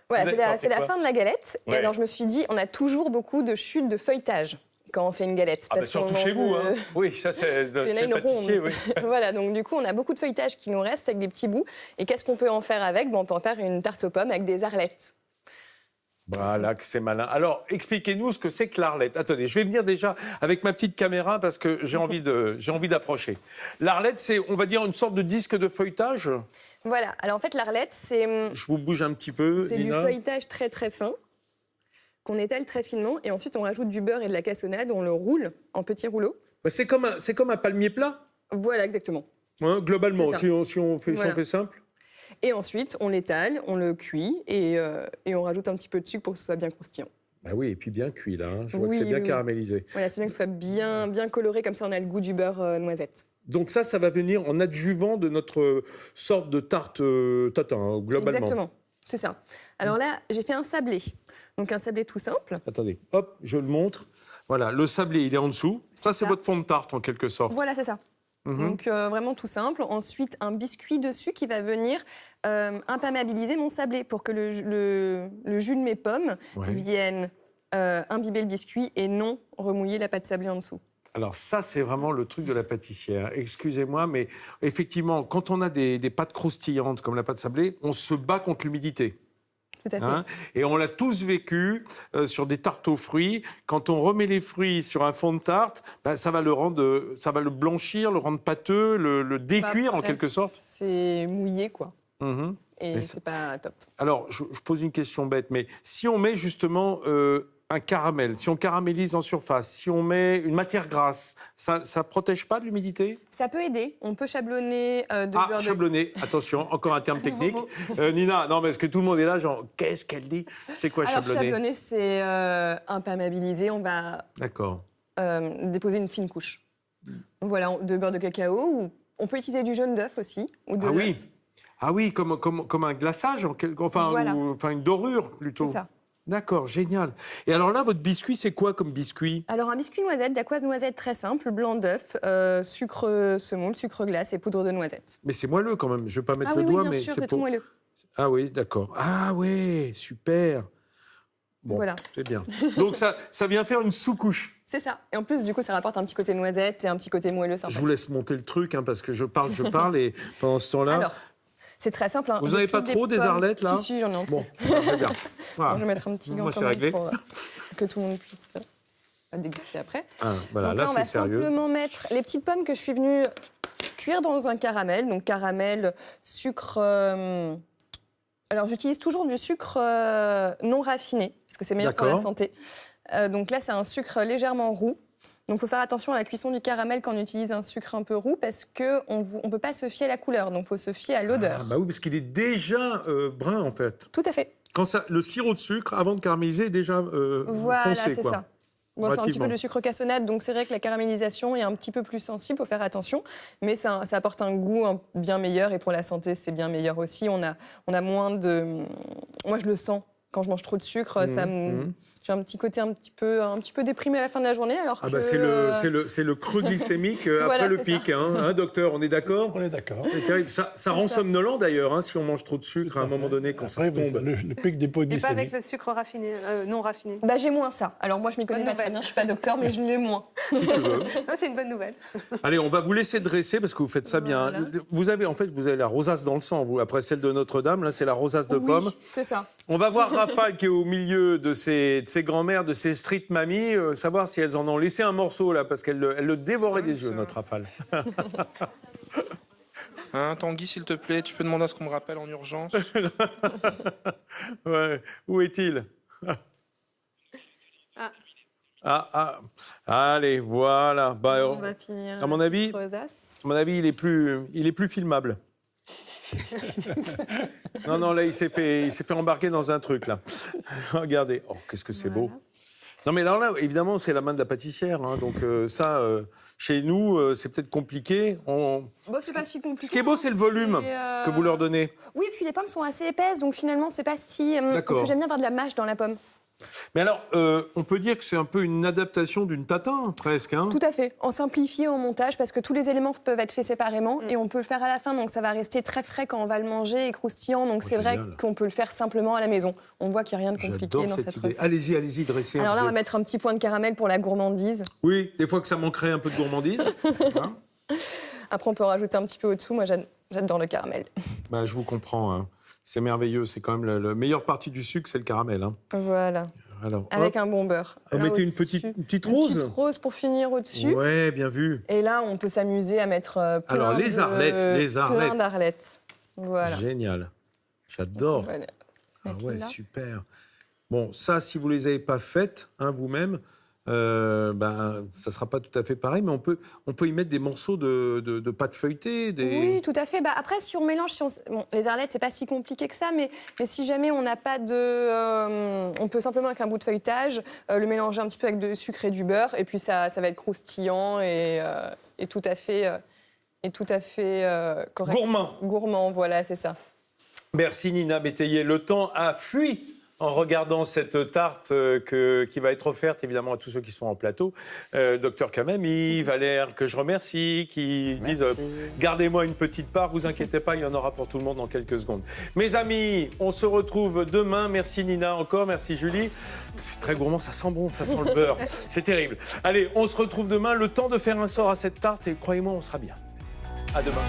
Voilà, c'est la fin de la galette. Ouais. Et alors, je me suis dit, on a toujours beaucoup de chutes de feuilletage quand on fait une galette. Parce surtout chez vous, hein. Oui, ça c'est une pâtissier. Oui. Voilà, donc du coup, on a beaucoup de feuilletage qui nous reste avec des petits bouts. Et qu'est-ce qu'on peut en faire avec ? On peut en faire une tarte aux pommes avec des arlettes. Voilà, que c'est malin. Alors, expliquez-nous ce que c'est que l'arlette. Attendez, je vais venir déjà avec ma petite caméra parce que j'ai envie d'approcher. L'arlette, c'est, on va dire, une sorte de disque de feuilletage. Voilà, alors en fait, l'arlette, c'est... Je vous bouge un petit peu, c'est Nina. Du feuilletage très très fin qu'on étale très finement et ensuite on rajoute du beurre et de la cassonade, on le roule en petits rouleaux. C'est comme un palmier plat. Voilà, exactement. Ouais, globalement, si on fait simple. Et ensuite, on l'étale, on le cuit et on rajoute un petit peu de sucre pour que ce soit bien croustillant. Bah oui, et puis bien cuit là, je vois que c'est bien caramélisé. Voilà, c'est bien que ce soit bien coloré, comme ça on a le goût du beurre noisette. Donc ça va venir en adjuvant de notre sorte de tarte tatin, globalement. Exactement, c'est ça. Alors là, j'ai fait un sablé. Donc un sablé tout simple. Attendez, hop, je le montre. Voilà, le sablé, il est en dessous. Ça, c'est votre fond de tarte, en quelque sorte. Voilà, c'est ça. Donc vraiment tout simple. Ensuite, un biscuit dessus qui va venir imperméabiliser mon sablé pour que le jus de mes pommes vienne imbiber le biscuit et non remouiller la pâte sablée en dessous. Alors ça, c'est vraiment le truc de la pâtissière. Excusez-moi, mais effectivement, quand on a des pâtes croustillantes comme la pâte sablée, on se bat contre l'humidité. Tout à fait. Et on l'a tous vécu sur des tartes aux fruits. Quand on remet les fruits sur un fond de tarte, ça va le blanchir, le rendre pâteux, le décuire en quelque sorte. C'est mouillé, quoi. Et c'est pas top. Alors, je pose une question bête, mais si on met justement un caramel, si on caramélise en surface, si on met une matière grasse, ça protège pas de l'humidité? Ça peut aider. On peut chablonner de beurre de... Chablonner, attention, encore un terme technique. Nina, non, mais est-ce que tout le monde est là, genre, qu'est-ce qu'elle dit? C'est quoi Alors, chablonner? chablonner, c'est imperméabiliser. On va déposer une fine couche. Voilà, de beurre de cacao. Ou on peut utiliser du jaune d'œuf aussi. Ou de l'œuf. Ah oui, comme un glaçage, Voilà. enfin une dorure plutôt. C'est ça. D'accord, génial. Et alors là, votre biscuit, c'est quoi comme biscuit? Alors un biscuit noisette, dacquoise noisette très simple, blanc d'œuf, sucre semoule, sucre glace et poudre de noisette. Mais c'est moelleux quand même, je ne vais pas mettre le oui, doigt, bien mais sûr, c'est c'est tout moelleux. Ah oui, d'accord. Ah ouais, super. Bon, voilà. C'est bien. Donc ça vient faire une sous-couche. C'est ça. Et en plus, du coup, ça rapporte un petit côté noisette et un petit côté moelleux sympa. Je vous laisse monter le truc, hein, parce que je parle, et pendant ce temps-là... Alors, c'est très simple. Vous n'avez pas trop des arlettes, là? Si, j'en ai un peu. Bon, très bien. Voilà. Bon, je vais mettre un petit gant Moi, quand c'est même réglé. pour que tout le monde puisse déguster après. Ah, voilà, donc là, là, on c'est va sérieux. simplement mettre les petites pommes que je suis venue cuire dans un caramel. Donc caramel, sucre... Alors, j'utilise toujours du sucre non raffiné, parce que c'est meilleur pour la santé. Donc là, c'est un sucre légèrement roux. Donc, il faut faire attention à la cuisson du caramel quand on utilise un sucre un peu roux, parce qu'on ne peut pas se fier à la couleur, donc il faut se fier à l'odeur. Ah, bah oui, parce qu'il est déjà brun, en fait. Tout à fait. Quand le sirop de sucre, avant de caraméliser, est déjà voilà, foncé, c'est quoi. ça. Bon, c'est un petit peu de sucre cassonade, donc c'est vrai que la caramélisation est un petit peu plus sensible, il faut faire attention, mais ça apporte un goût bien meilleur, et pour la santé, c'est bien meilleur aussi. On a moins de... Moi, je le sens. Quand je mange trop de sucre, j'ai un petit côté un petit peu déprimé à la fin de la journée. Alors que c'est le creux glycémique voilà, après le pic, hein, docteur, on est d'accord? On est d'accord. C'est terrible. Ça rend somnolent d'ailleurs, hein, si on mange trop de sucre à un moment donné quand ça tombe. Le pic d'hypoglycémie. Et pas avec le sucre raffiné, non raffiné. Bah, j'ai moins ça. Alors moi je m'y connais pas très bien, je suis pas docteur, mais je l'ai moins. Si tu veux. C'est une bonne nouvelle. Allez, on va vous laisser dresser parce que vous faites ça bien. Vous avez la rosace dans le sang, vous. Après celle de Notre-Dame, là c'est la rosace de pomme. C'est ça. On va voir Rafale qui est au milieu de ses grands-mères, de ses street mamies, savoir si elles en ont laissé un morceau là, parce qu'elle le dévorait des yeux, notre Rafale. Hein, Tanguy, s'il te plaît, tu peux demander à ce qu'on me rappelle en urgence? Ouais. Où est-il? Allez, voilà. Bah, on va finir à mon avis, il est plus filmable. non, là, il s'est fait embarquer dans un truc, là. Regardez. Oh, qu'est-ce que c'est beau. Non, mais là, évidemment, c'est la main de la pâtissière. Hein, donc, chez nous, c'est peut-être compliqué. C'est pas si compliqué. Ce qui est beau, c'est le volume que vous leur donnez. Oui, et puis les pommes sont assez épaisses, donc finalement, c'est pas si... Parce que j'aime bien avoir de la mâche dans la pomme. Mais alors, on peut dire que c'est un peu une adaptation d'une tatin, presque. Hein. Tout à fait, en simplifié en montage, parce que tous les éléments peuvent être faits séparément, et on peut le faire à la fin, donc ça va rester très frais quand on va le manger et croustillant, donc c'est vrai qu'on peut le faire simplement à la maison. On voit qu'il n'y a rien de compliqué dans cette recette. Allez-y, dressez. Alors là, on va mettre un petit point de caramel pour la gourmandise. Oui, des fois que ça manquerait un peu de gourmandise. Hein. Après, on peut rajouter un petit peu au-dessous, moi j'adore le caramel. Bah, je vous comprends, hein. C'est merveilleux, c'est quand même la meilleure partie du sucre, c'est le caramel. Hein. Voilà. Alors, avec un bon beurre. Vous mettez une petite rose. Une petite rose pour finir au-dessus. Ouais, bien vu. Et là, on peut s'amuser à mettre plein les arlettes. Voilà. Génial. J'adore. Voilà. Ah ouais, super. Bon, ça, si vous les avez pas faites, hein, vous-même, ça sera pas tout à fait pareil, mais on peut y mettre des morceaux de pâte feuilletée. Oui, tout à fait. Bah, après, si on mélange, les arlettes, c'est pas si compliqué que ça, mais si jamais on n'a pas on peut simplement avec un bout de feuilletage le mélanger un petit peu avec du sucre et du beurre, et puis ça va être croustillant et tout à fait correct. Gourmand, voilà, c'est ça. Merci Nina Métayer. Le temps a fui en regardant cette tarte qui va être offerte évidemment à tous ceux qui sont en plateau. Docteur Kamami, Valère, que je remercie, qui disent gardez-moi une petite part, vous inquiétez pas, il y en aura pour tout le monde dans quelques secondes. Mes amis, on se retrouve demain. Merci Nina encore, merci Julie. C'est très gourmand, ça sent bon, ça sent le beurre. C'est terrible. Allez, on se retrouve demain. Le temps de faire un sort à cette tarte et croyez-moi, on sera bien. À demain.